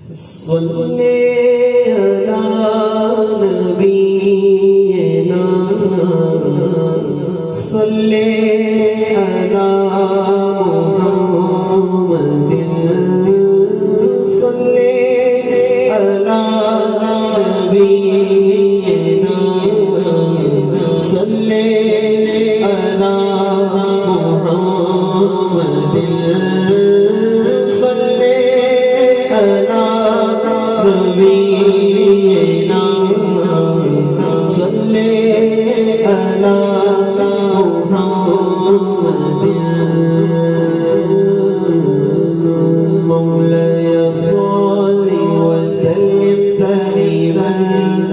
सल्ले अला नबीना सल्ले अला मुहम्मदिन सल्ले अला नबीना सल्ले अला मुहम्मदिन सल्ले अला नबीना सल्ले अला मुहम्मदिन मौलाय सल्लि वसल्लिम दाइमन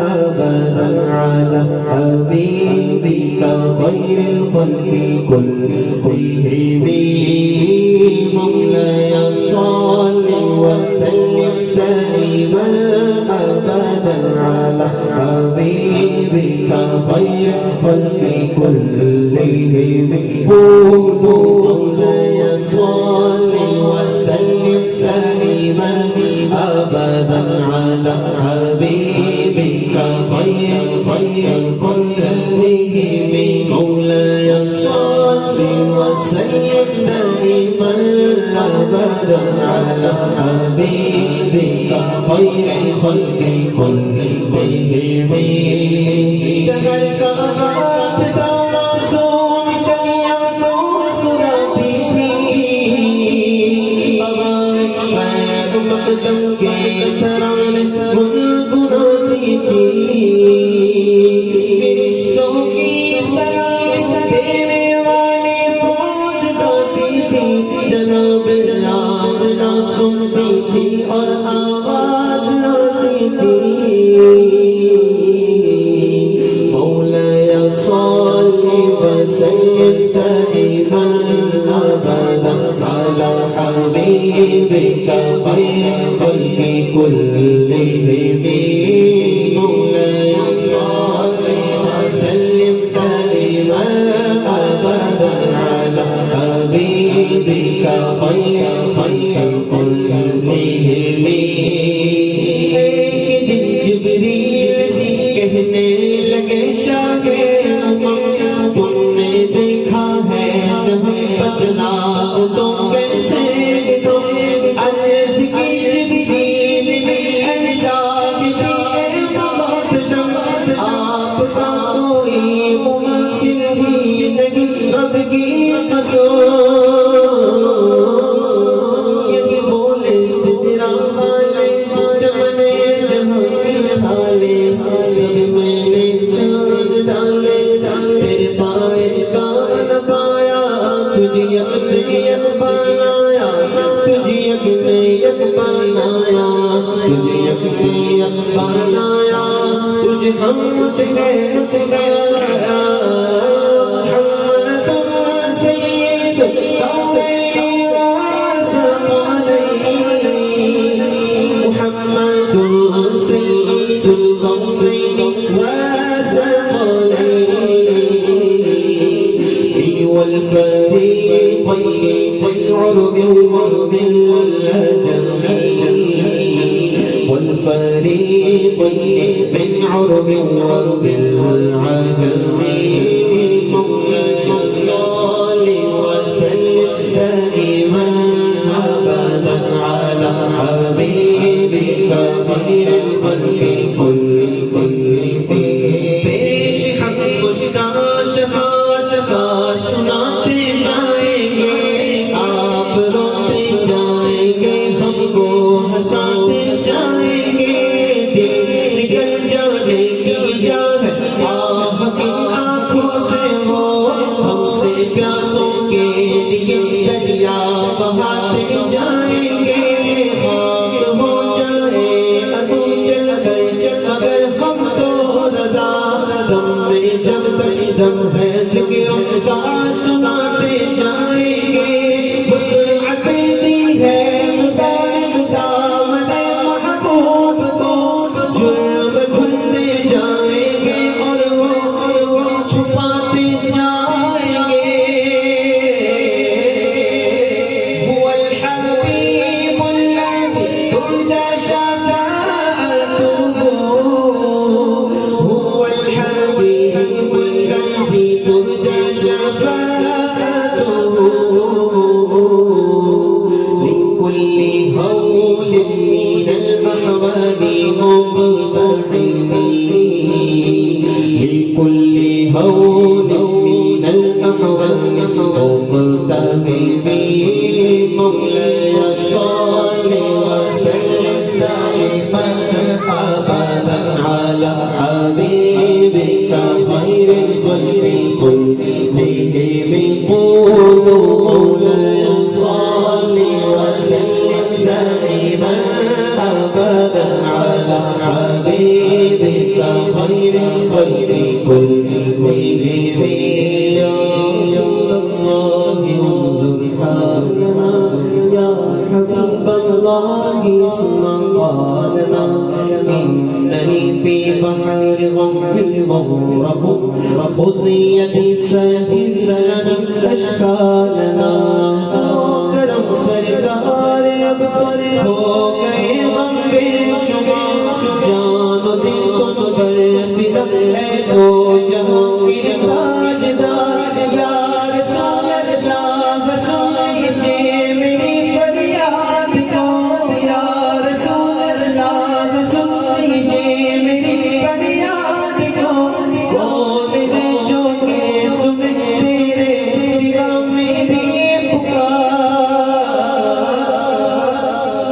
अबदन अला हबीबिका खैरिल खल्qi कुल्लिहिम मौलाय सल्लि वसल्लिम दाइमन अबदन अला हबीबिका खैरिल खल्qi कुल्लिहिम मौलाय सल्लि वसल्लिम दाइमन अबदन अला हबीबिका खैरिल खल्qi कुल्लिहिम मौलाय सल्लि वसल्लिम दाइमन अबदन अला हबीबिका खैरिल खल्qi कुल्लिहिम सहर का रात था मासूम कलियां सुनाती थी आवाज़ मकदम के तराने गुनगुनाती थी रिश्तों की सलाम देने वाली फौज गाती थी जनाब आमना सुनती थी और आवाज आती थी मौलाय सल्लि वसल्लिम दाइमन अबदन अला हबीबिका खैरिल खल्qi कुल्लिहिम मौलाय सल्लि वसल्लिम दाइमन अबदन अला हबीबिका खैरिल खल्qi कुल्लिहिम एक दिन जिब्रील से कहने लगे शागे तुमने देखा है जब बदलाव तो कैसे अर्ज़ की जिब्रील ने इरशाद किया आपका कोई मुमसिल ही नहीं रब की कसम यही बोले सिदरा वाले चमने जहां के भाले सब मैंने जान डाले तेरे पाए का न पाया तुझे अपने बनाया तुझे अपने बनाया तुझे अपने बनाया तुझे हम तेरे والفريقين بالعرب وبالعجم والفريقين بالعرب وبالعجم مولاي صل وسلم دائما ابدا على حبيبك خير الخلق كلهم पेश हक खुदा शफाअत सुनाते जाएंगे आप रोते जाएंगे हमको हंसाते जाएंगे दिल निकल जाने की जान आपकी आंखों से वो हमसे प्यासों के लिए दरिया बहाते जाएंगे खाक हो जाए अदू चल कर मगर हम तो रजा दम में जब तक दम है जिक्र का सुनाते जाएंगे वसअत दी है खुदा شفاعته هو الحبيب الذي ترجى شفاعته لكل هول من الأحوال مقتحم لكل هول من الأحوال مقتحم مولاي صل وسلم دائما أبدا على حبيبك خير الخلق كلهم قولوا مولاي صل وسلم دائما أبدا على حبيبك خير الخلق كلهم يا رسول الله انظر حالنا يا حبيب الله اسمع قالنا إنني في بحر غم مغرق خزية الساهل لنا أشكالنا کرم سرکار اب ہو گئے غم بے شمار جان و دل تم پر فدا ہے دو جہاں کے تاجدار یا رسول اللہ سن لیجیے میری فریاد کو یا رسول اللہ سن لیجیے میری فریاد کو کون ہے جو کہ سنے تیرے سوا میری پکار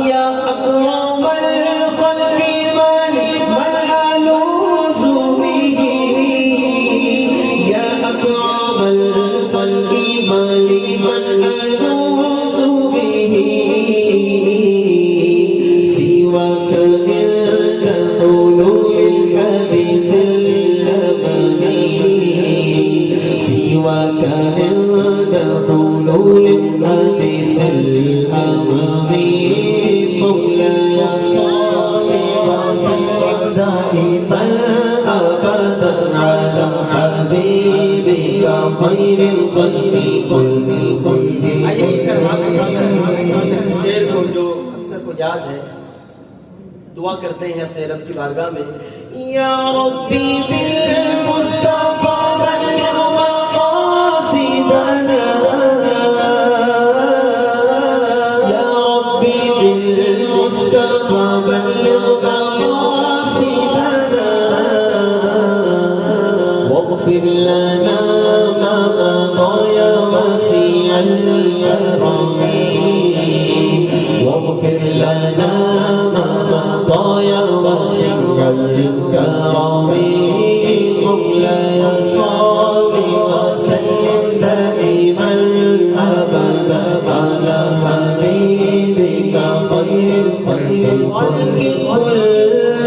یا اکرم الخلق من ألوذ به يا أكرم الخلق من ألوذ به سواك عند حلول الحديث الزمني سواك عند حلول الحديث الزمني مولاي صل وسلم دائما أبدا على حبيبك خير الخلق كلهم आइए मिलकर इस शेर को जो अक्सर को याद है दुआ करते हैं अपने रब की बारगाह में يا ربي بالمصطفى بلغ مقاصدنا يا ربي بالمصطفى بلغ مقاصدنا واغفر لنا ما مضى يا واسع الكرم واغفر لنا ما مضى يا واسع الكرم مولاي صل وسلم دائما ابدا على حبيبك خير الخلق كلهم